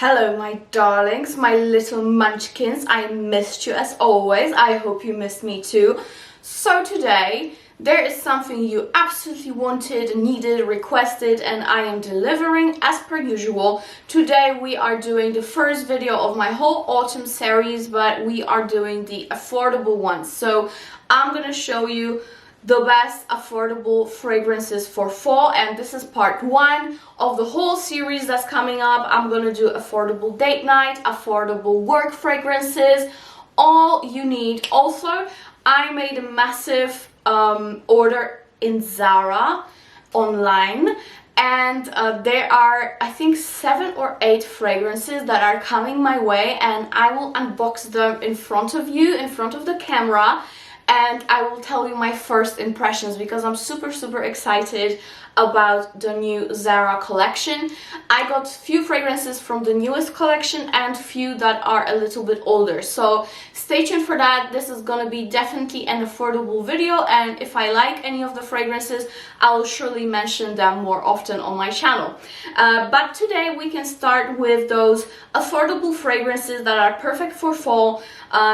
Hello my darlings, my little munchkins. I missed you as always. I hope you missed me too. So today there is something you absolutely wanted, needed, requested, and I am delivering as per usual. Today we are doing the first video of my whole autumn series, but we are doing the affordable ones. So I'm gonna show you the best affordable fragrances for fall, and this is part one of the whole series that's coming up. I'm gonna do affordable date night, affordable work fragrances, all you need. Also, I made a massive order in Zara online, and there are, I think, 7 or 8 fragrances that are coming my way, and I will unbox them in front of you, in front of the camera, and I will tell you my first impressions because I'm super excited about the new Zara collection. I got few fragrances from the newest collection and few that are a little bit older, so stay tuned for that. This is gonna be definitely an affordable video, and if I like any of the fragrances, I will surely mention them more often on my channel. But today we can start with those affordable fragrances that are perfect for fall.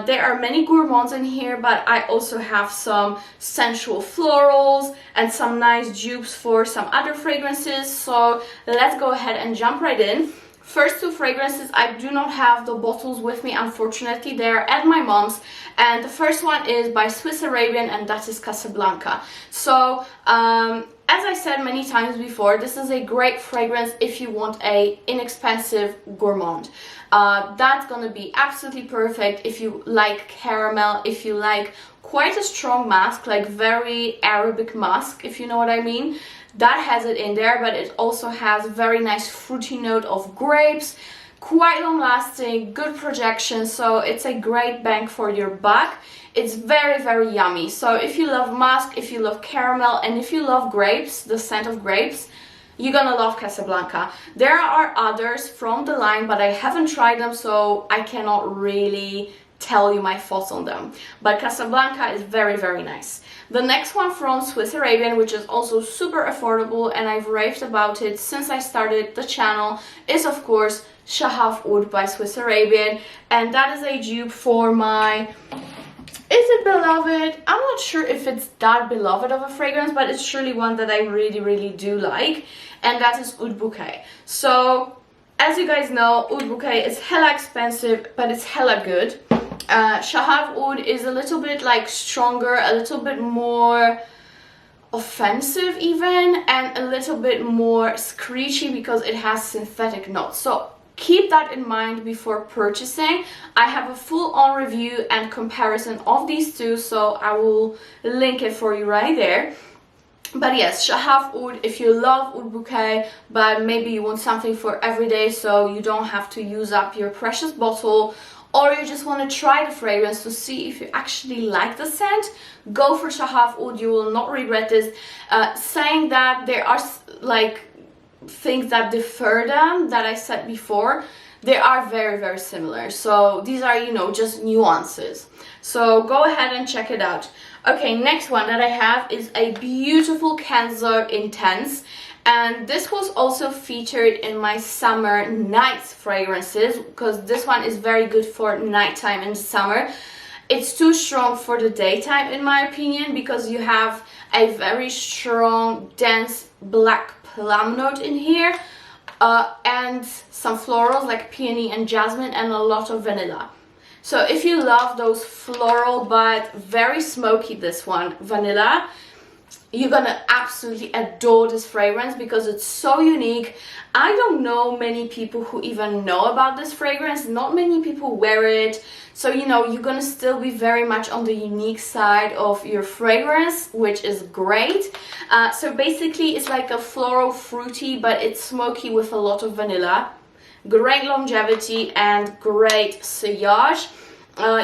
There are many gourmands in here, but I also have some sensual florals and some nice dupes for some other fragrances. So let's go ahead and jump right in. First 2 fragrances, I do not have the bottles with me, unfortunately. They're at my mom's, and the first one is by Swiss Arabian, and that is Casablanca. So as I said many times before, this is a great fragrance if you want a inexpensive gourmand. That's gonna be absolutely perfect if you like caramel, if you like quite a strong musk, like very Arabic musk, if you know what I mean. That has it in there, but it also has very nice fruity note of grapes, quite long lasting, good projection, so it's a great bang for your buck. It's very yummy. So if you love musk, if you love caramel, and if you love grapes, the scent of grapes, you're gonna love Casablanca. There are others from the line, but I haven't tried them, so I cannot really tell you my thoughts on them. But Casablanca is very nice. The next one from Swiss Arabian, which is also super affordable, and I've raved about it since I started the channel, is of course Shaghaf Oud by Swiss Arabian, and that is a dupe for my... Is it beloved? I'm not sure if it's that beloved of a fragrance, but it's surely one that I really do like, and that is Oud Bouquet. So as you guys know, Oud Bouquet is hella expensive, but it's hella good. Shaghaf Oud is a little bit like stronger, a little bit more offensive even, and a little bit more screechy because it has synthetic notes. So keep that in mind before purchasing. I have a full-on review and comparison of these two, so I will link it for you right there. But yes, Shaghaf Oud, if you love Oud Bouquet, but maybe you want something for every day so you don't have to use up your precious bottle, or you just want to try the fragrance to see if you actually like the scent, go for Shaghaf Oud. You will not regret this. Saying that, there are like things that differ them that I said before. They are very similar, so these are, you know, just nuances. So go ahead and check it out. Okay, next one that I have is a beautiful Kenzo Intense, and this was also featured in my summer nights fragrances because this one is very good for nighttime in the summer. It's too strong for the daytime in my opinion because you have a very strong dense black plum note in here, and some florals like peony and jasmine, and a lot of vanilla. So if you love those floral but very smoky, this one, vanilla, you're gonna absolutely adore this fragrance because it's so unique. I don't know many people who even know about this fragrance. Not many people wear it, so you know, you're gonna still be very much on the unique side of your fragrance, which is great. So basically it's like a floral fruity, but it's smoky with a lot of vanilla. Great longevity and great sillage.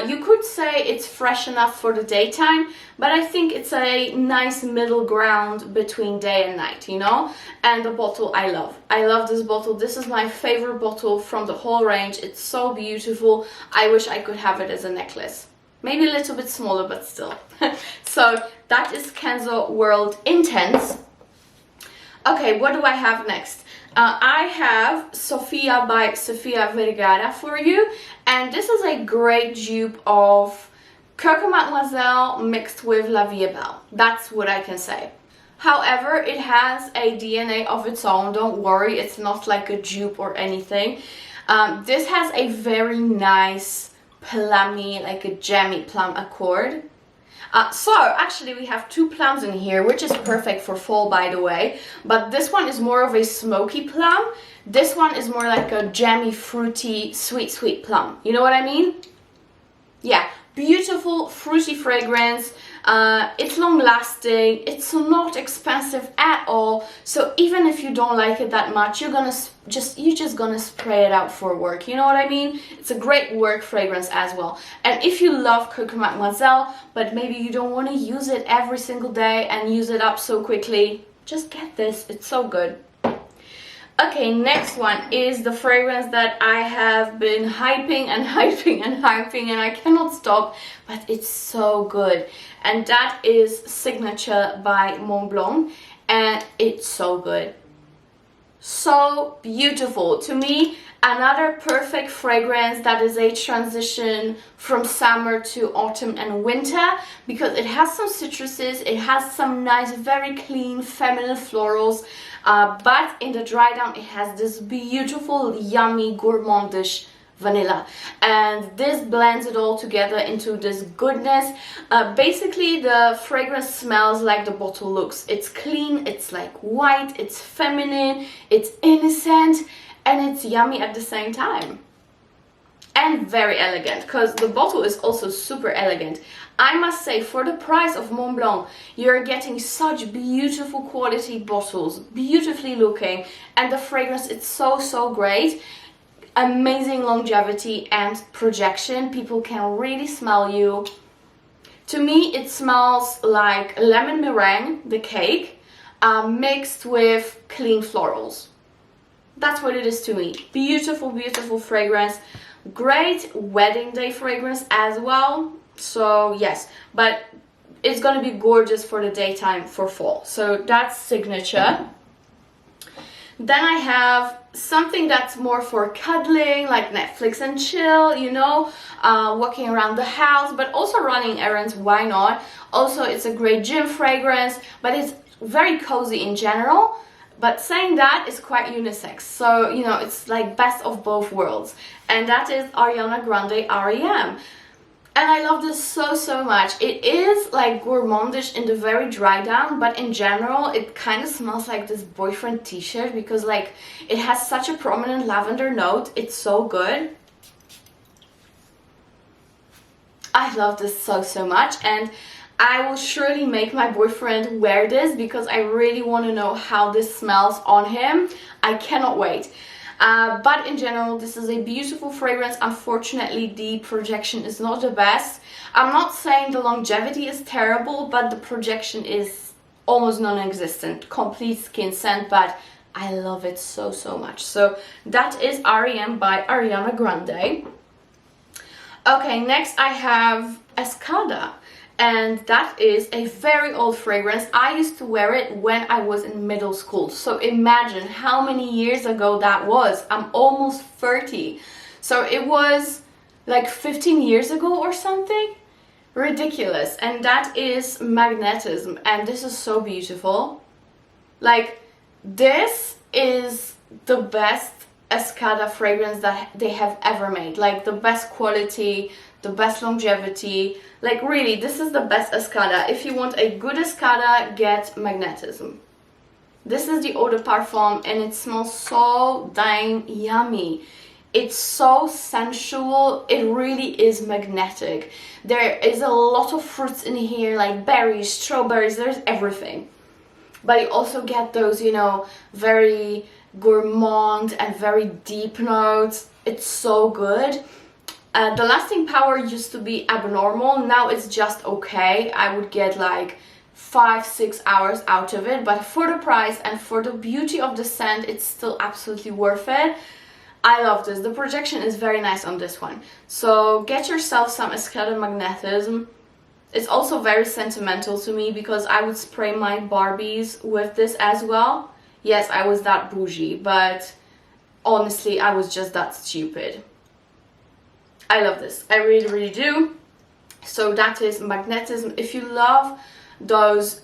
You could say it's fresh enough for the daytime, but I think it's a nice middle ground between day and night, you know. And the bottle I love. I love this bottle. This is my favorite bottle from the whole range. It's so beautiful. I wish I could have it as a necklace. Maybe a little bit smaller, but still. So that is Kenzo World Intense. Okay, what do I have next? I have Sofia by Sofia Vergara for you, and this is a great dupe of Coco Mademoiselle mixed with La Vie est Belle. That's what I can say. However, it has a DNA of its own, don't worry, it's not like a dupe or anything. This has a very nice plummy, like a jammy plum accord. So actually we have two plums in here, which is perfect for fall, by the way, but this one is more of a smoky plum. This one is more like a jammy, fruity, sweet plum. You know what I mean? Yeah, beautiful fruity fragrance. It's long lasting, it's not expensive at all, so even if you don't like it that much, you're just gonna spray it out for work, you know what I mean? It's a great work fragrance as well. And if you love Coco Mademoiselle, but maybe you don't want to use it every single day and use it up so quickly, just get this, it's so good. Okay, next one is the fragrance that I have been hyping and I cannot stop, but it's so good. And that is Signature by Montblanc, and it's so good. So beautiful. To me, another perfect fragrance that is a transition from summer to autumn and winter, because it has some citruses, it has some nice, very clean, feminine florals, but in the dry down it has this beautiful, yummy, gourmandish vanilla, and this blends it all together into this goodness. Basically the fragrance smells like the bottle looks. It's clean, it's like white, it's feminine, it's innocent, and it's yummy at the same time. And very elegant, because the bottle is also super elegant. I must say, for the price of Montblanc, you're getting such beautiful quality bottles, beautifully looking, and the fragrance, it's so great. Amazing longevity and projection. People can really smell you. To me, it smells like lemon meringue, the cake, mixed with clean florals. That's what it is to me. Beautiful fragrance. Great wedding day fragrance as well. So yes, but it's gonna be gorgeous for the daytime for fall. So that's Signature. Then I have something that's more for cuddling, like Netflix and chill, you know, walking around the house, but also running errands, why not? Also, it's a great gym fragrance, but it's very cozy in general. But saying that, it's quite unisex, so, you know, it's like best of both worlds. And that is Ariana Grande R.E.M. And I love this so much. It is like gourmandish in the very dry down, but in general it kind of smells like this boyfriend t-shirt, because like it has such a prominent lavender note. It's so good. I love this so much, and I will surely make my boyfriend wear this because I really want to know how this smells on him. I cannot wait. But in general, this is a beautiful fragrance. Unfortunately, the projection is not the best. I'm not saying the longevity is terrible, but the projection is almost non-existent. Complete skin scent, but I love it so much. So that is R.E.M. by Ariana Grande. Okay, next I have Escada. And that is a very old fragrance. I used to wear it when I was in middle school. So imagine how many years ago that was. I'm almost 30. So it was like 15 years ago or something. Ridiculous. And that is Magnetism. And this is so beautiful. Like, this is the best Escada fragrance that they have ever made. Like, the best quality, the best longevity. Like, really, this is the best Escada. If you want a good Escada, get Magnetism. This is the eau de parfum, and it smells so dang yummy. It's so sensual. It really is magnetic. There is a lot of fruits in here, like berries, strawberries, there's everything. But you also get those, you know, very gourmand and very deep notes. It's so good. The lasting power used to be abnormal. Now it's just okay. I would get like 5-6 hours out of it, but for the price and for the beauty of the scent, it's still absolutely worth it. I love this. The projection is very nice on this one. So get yourself some Escada Magnetism. It's also very sentimental to me because I would spray my Barbies with this as well. Yes, I was that bougie, but honestly, I was just that stupid. I love this. I really, really do. So that is Magnetism. If you love those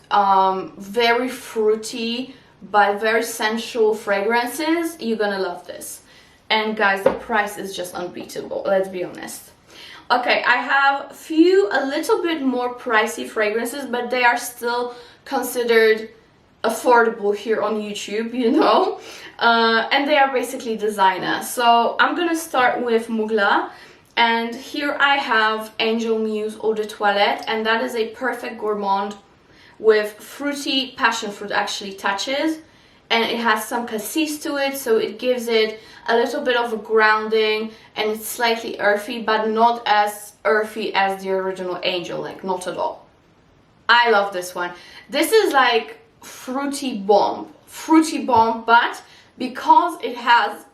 very fruity but very sensual fragrances, you're gonna love this. And guys, the price is just unbeatable, let's be honest. Okay, I have a little bit more pricey fragrances, but they are still considered affordable here on YouTube, you know, and they are basically designer. So I'm gonna start with Mugler, and here I have Angel Muse Eau de Toilette, and that is a perfect gourmand with fruity, passion fruit actually touches, and it has some cassis to it, so it gives it a little bit of a grounding, and it's slightly earthy, but not as earthy as the original Angel, like not at all. I love this one. This is like fruity bomb, but because it has,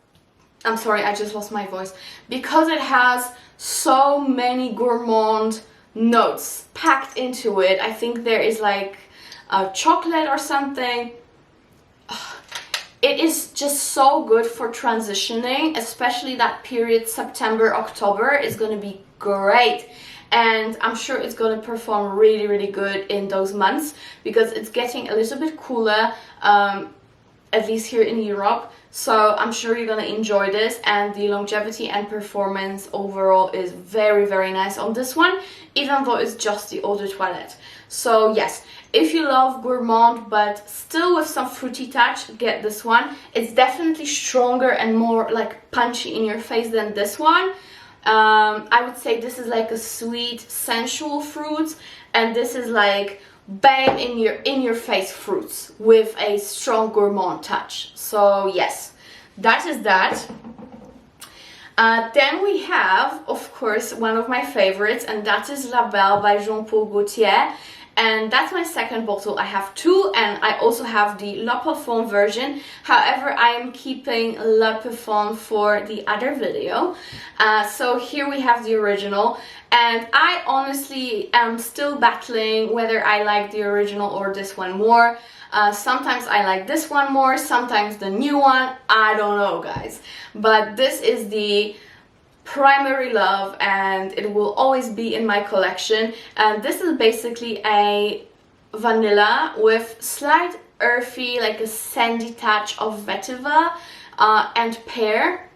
I'm sorry, I just lost my voice, because it has so many gourmand notes packed into it. I think there is like a chocolate or something. It is just so good for transitioning, especially that period September, October is going to be great. And I'm sure it's going to perform really, really good in those months because it's getting a little bit cooler, at least here in Europe. So I'm sure you're going to enjoy this, and the longevity and performance overall is very, very nice on this one, even though it's just the eau de toilette. So yes, if you love gourmand but still with some fruity touch, get this one. It's definitely stronger and more like punchy in your face than this one. I would say this is like a sweet, sensual fruit, and this is like bang in your face fruits with a strong gourmand touch. So yes, that is that. Then we have, of course, one of my favorites, and that is La Belle by Jean-Paul Gaultier. And that's my second bottle. I have two, and I also have the La Parfum version. However, I am keeping La Parfum for the other video. So here we have the original, and I honestly am still battling whether I like the original or this one more. Sometimes I like this one more, sometimes the new one. I don't know, guys. But this is the primary love, and it will always be in my collection. And this is basically a vanilla with slight earthy, like a sandy touch of vetiver and pear.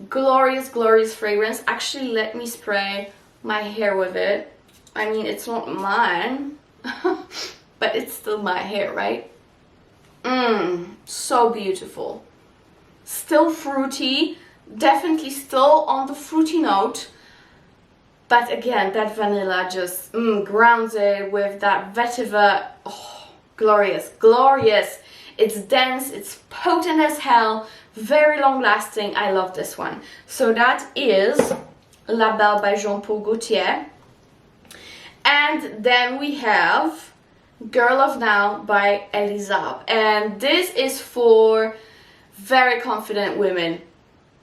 Glorious, glorious fragrance. Actually, let me spray my hair with it. I mean, it's not mine, but it's still my hair, right? So beautiful. Still fruity. Definitely still on the fruity note, but again, that vanilla just grounds it with that vetiver. Oh, glorious, glorious. It's dense, it's potent as hell, very long lasting. I love this one. So that is La Belle by Jean-Paul Gaultier. And then we have Girl of Now by Elie Saab, and this is for very confident women.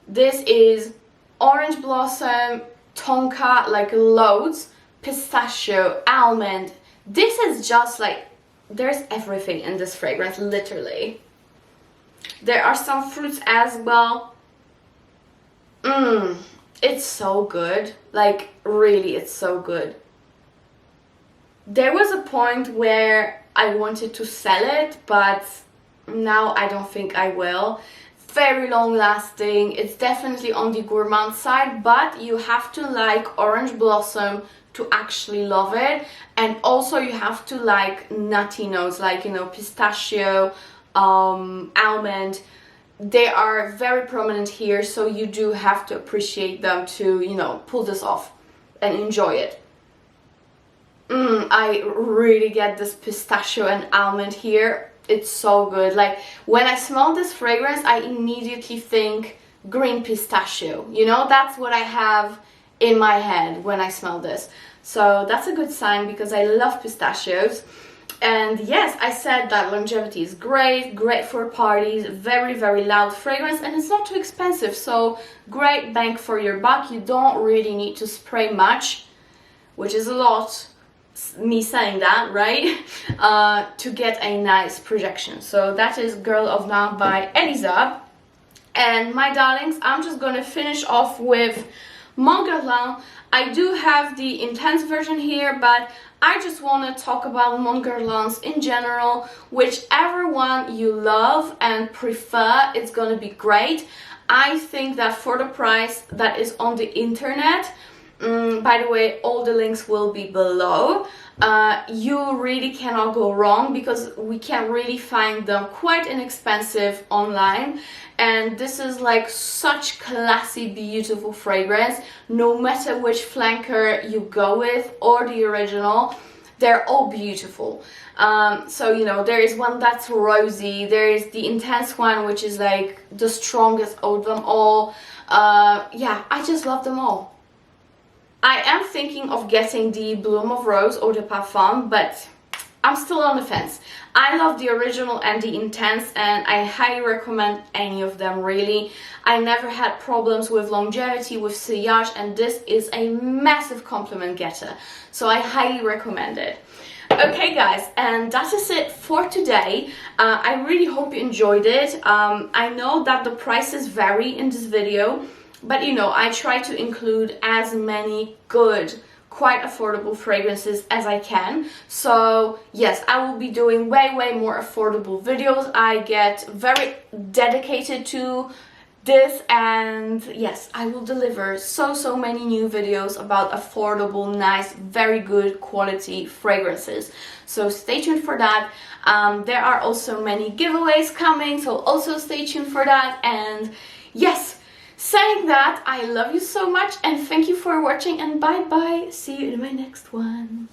This is orange blossom, tonka, like loads, pistachio, almond. This is just like, there's everything in this fragrance, literally. There are some fruits as well. It's so good. Like, really, it's so good. There was a point where I wanted to sell it, but now I don't think I will. Very long lasting. It's definitely on the gourmand side, but you have to like orange blossom to actually love it, and also you have to like nutty notes, like, you know, pistachio, almond. They are very prominent here, so you do have to appreciate them to, you know, pull this off and enjoy it. I really get this pistachio and almond here. It's so good. Like, when I smell this fragrance, I immediately think green pistachio. You know, that's what I have in my head when I smell this. So that's a good sign, because I love pistachios. And yes, I said that longevity is great, great for parties, very, very loud fragrance, and it's not too expensive. So great bang for your buck. You don't really need to spray much, which is a lot, me saying that, right? To get a nice projection. So that is Girl of Now by Elie. And my darlings, I'm just gonna finish off with Montblanc. I do have the intense version here, but I just want to talk about Montblancs in general. Whichever one you love and prefer, it's gonna be great. I think that for the price that is on the internet, by the way, all the links will be below. You really cannot go wrong because we can really find them quite inexpensive online. And this is like such classy, beautiful fragrance. No matter which flanker you go with or the original, they're all beautiful. So, you know, there is one that's rosy, there is the intense one, which is like the strongest of them all. Yeah, I just love them all. I am thinking of getting the Bloom of Rose or the Parfum, but I'm still on the fence. I love the original and the intense, and I highly recommend any of them, really. I never had problems with longevity, with sillage, and this is a massive compliment getter. So I highly recommend it. Okay guys, and that is it for today. I really hope you enjoyed it. I know that the prices vary in this video, but you know, I try to include as many good, quite affordable fragrances as I can. So yes, I will be doing way more affordable videos. I get very dedicated to this, and yes, I will deliver so many new videos about affordable, nice, very good quality fragrances. So stay tuned for that. There are also many giveaways coming, so also stay tuned for that. And yes, saying that, I love you so much and thank you for watching, and bye bye. See you in my next one.